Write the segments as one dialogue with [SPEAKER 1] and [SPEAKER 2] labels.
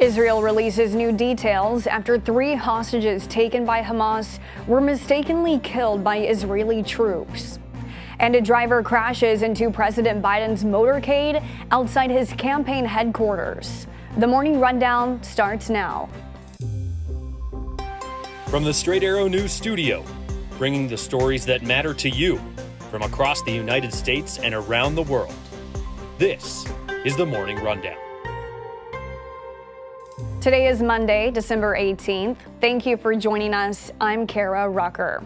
[SPEAKER 1] Israel releases new details after 3 hostages taken by Hamas were mistakenly killed by Israeli troops. And a driver crashes into President Biden's motorcade outside his campaign headquarters. The Morning Rundown starts now.
[SPEAKER 2] From the Straight Arrow News Studio, bringing the stories that matter to you from across the United States and around the world. This is the Morning Rundown.
[SPEAKER 1] Today is Monday, December 18th. Thank you for joining us. I'm Kara Rucker.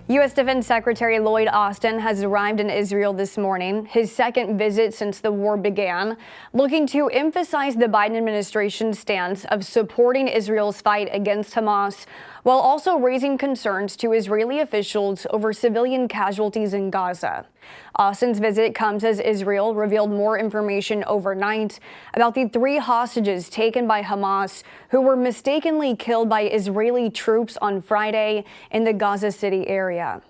[SPEAKER 1] U.S. Defense Secretary Lloyd Austin has arrived in Israel this morning, his second visit since the war began, looking to emphasize the Biden administration's stance of supporting Israel's fight against Hamas, while also raising concerns to Israeli officials over civilian casualties in Gaza. Austin's visit comes as Israel revealed more information overnight about the 3 hostages taken by Hamas who were mistakenly killed by Israeli troops on Friday in the Gaza City area.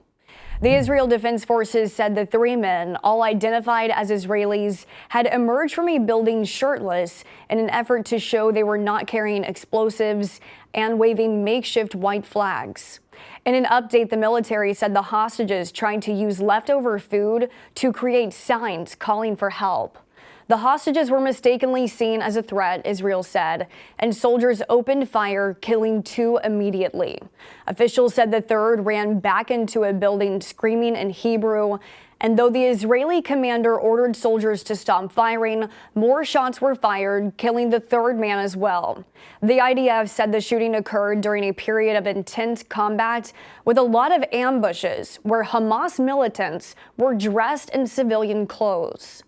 [SPEAKER 1] The Israel Defense Forces said the 3 men, all identified as Israelis, had emerged from a building shirtless in an effort to show they were not carrying explosives and waving makeshift white flags. In an update, the military said the hostages tried to use leftover food to create signs calling for help. The hostages were mistakenly seen as a threat, Israel said, and soldiers opened fire, killing 2 immediately. Officials said the 3rd ran back into a building screaming in Hebrew, and though the Israeli commander ordered soldiers to stop firing, more shots were fired, killing the 3rd man as well. The IDF said the shooting occurred during a period of intense combat with a lot of ambushes where Hamas militants were dressed in civilian clothes.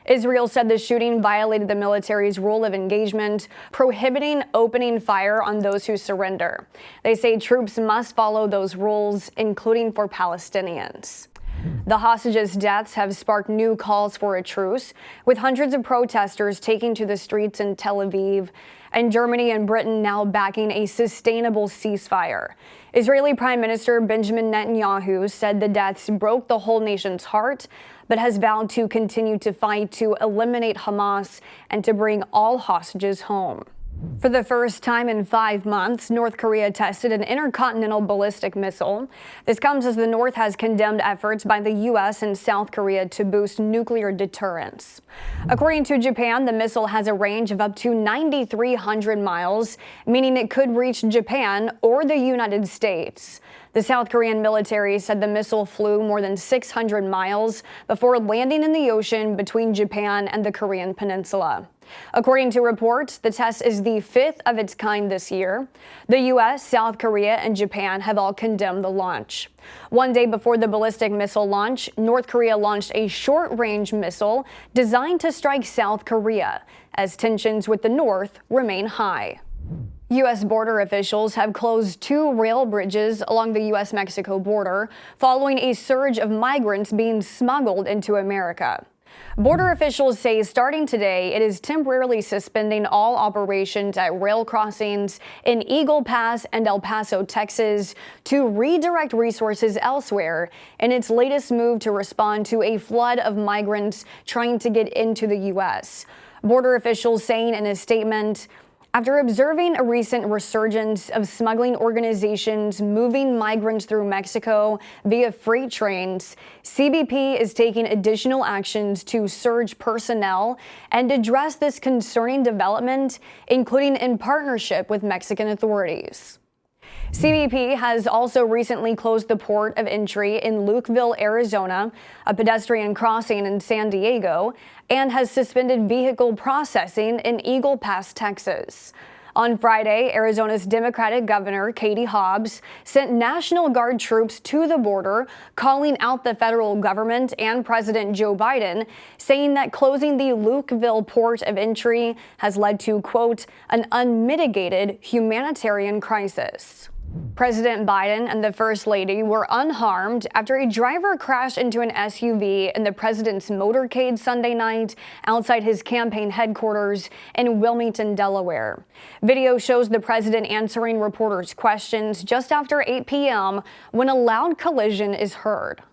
[SPEAKER 1] Israel said the shooting violated the military's rule of engagement, prohibiting opening fire on those who surrender. They say troops must follow those rules, including for Palestinians. The hostages' deaths have sparked new calls for a truce, with hundreds of protesters taking to the streets in Tel Aviv, and Germany and Britain now backing a sustainable ceasefire. Israeli Prime Minister Benjamin Netanyahu said the deaths broke the whole nation's heart, but has vowed to continue to fight to eliminate Hamas and to bring all hostages home. For the first time in 5 months, North Korea tested an intercontinental ballistic missile. This comes as the North has condemned efforts by the U.S. and South Korea to boost nuclear deterrence. According to Japan, the missile has a range of up to 9,300 miles, meaning it could reach Japan or the United States. The South Korean military said the missile flew more than 600 miles before landing in the ocean between Japan and the Korean peninsula. According to reports, the test is the 5th of its kind this year. The U.S., South Korea, and Japan have all condemned the launch. One day before the ballistic missile launch, North Korea launched a short-range missile designed to strike South Korea, as tensions with the North remain high. U.S. border officials have closed 2 rail bridges along the U.S.-Mexico border following a surge of migrants being smuggled into America. Border officials say starting today, it is temporarily suspending all operations at rail crossings in Eagle Pass and El Paso, Texas, to redirect resources elsewhere in its latest move to respond to a flood of migrants trying to get into the U.S. Border officials saying in a statement, after observing a recent resurgence of smuggling organizations moving migrants through Mexico via freight trains, CBP is taking additional actions to surge personnel and address this concerning development, including in partnership with Mexican authorities. CBP has also recently closed the port of entry in Lukeville, Arizona, a pedestrian crossing in San Diego, and has suspended vehicle processing in Eagle Pass, Texas. On Friday, Arizona's Democratic Governor Katie Hobbs sent National Guard troops to the border, calling out the federal government and President Joe Biden, saying that closing the Lukeville port of entry has led to, quote, an unmitigated humanitarian crisis. President Biden and the First Lady were unharmed after a driver crashed into an SUV in the president's motorcade Sunday night outside his campaign headquarters in Wilmington, Delaware. Video shows the president answering reporters' questions just after 8 p.m. when a loud collision is heard.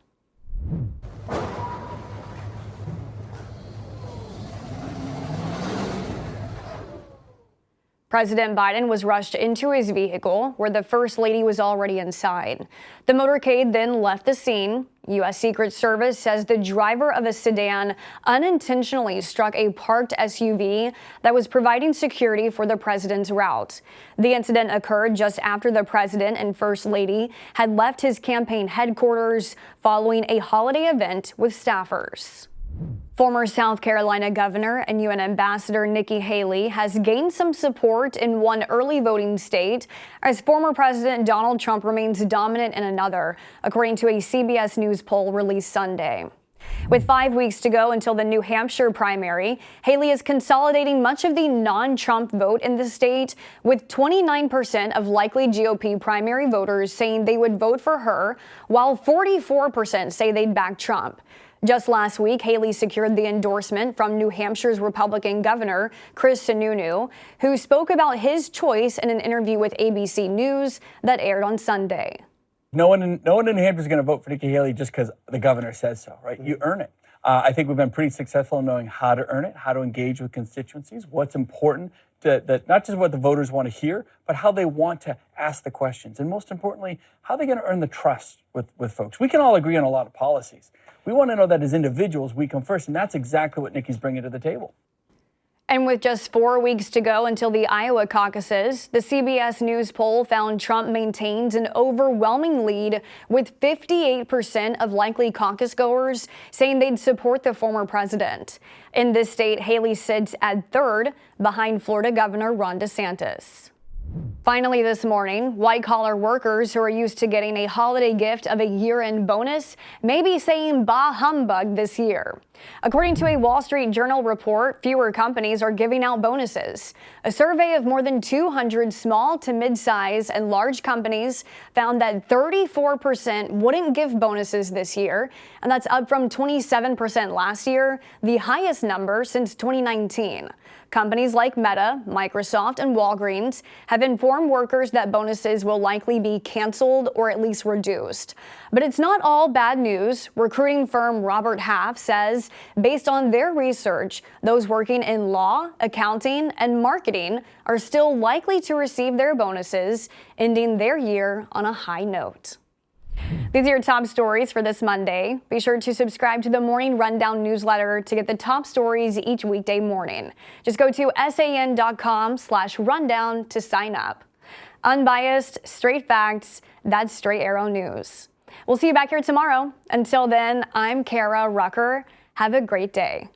[SPEAKER 1] President Biden was rushed into his vehicle, where the First Lady was already inside. The motorcade then left the scene. U.S. Secret Service says the driver of a sedan unintentionally struck a parked SUV that was providing security for the president's route. The incident occurred just after the president and First Lady had left his campaign headquarters following a holiday event with staffers. Former South Carolina Governor and UN Ambassador Nikki Haley has gained some support in one early voting state as former President Donald Trump remains dominant in another, according to a CBS News poll released Sunday. With 5 weeks to go until the New Hampshire primary, Haley is consolidating much of the non-Trump vote in the state, with 29% of likely GOP primary voters saying they would vote for her, while 44% say they'd back Trump. Just last week, Haley secured the endorsement from New Hampshire's Republican Governor Chris Sununu, who spoke about his choice in an interview with ABC News that aired on Sunday.
[SPEAKER 3] No one in New Hampshire is going to vote for Nikki Haley just because the governor says so, right? You earn it. I think we've been pretty successful in knowing how to earn it, how to engage with constituencies, what's important, not just what the voters want to hear, but how they want to ask the questions. And most importantly, how they're going to earn the trust with folks. We can all agree on a lot of policies. We want to know that as individuals, we come first, and that's exactly what Nikki's bringing to the table.
[SPEAKER 1] And with just 4 weeks to go until the Iowa caucuses, the CBS News poll found Trump maintains an overwhelming lead, with 58% of likely caucus goers saying they'd support the former president. In this state, Haley sits at third behind Florida Governor Ron DeSantis. Finally this morning, white-collar workers who are used to getting a holiday gift of a year-end bonus may be saying bah humbug this year. According to a Wall Street Journal report, fewer companies are giving out bonuses. A survey of more than 200 small to mid-size and large companies found that 34% wouldn't give bonuses this year, and that's up from 27% last year, the highest number since 2019. Companies like Meta, Microsoft, and Walgreens have informed workers that bonuses will likely be canceled or at least reduced. But it's not all bad news. Recruiting firm Robert Half says, based on their research, those working in law, accounting, and marketing are still likely to receive their bonuses, ending their year on a high note. These are your top stories for this Monday. Be sure to subscribe to the Morning Rundown newsletter to get the top stories each weekday morning. Just go to san.com/rundown to sign up. Unbiased, straight facts, that's Straight Arrow News. We'll see you back here tomorrow. Until then, I'm Kara Rucker. Have a great day.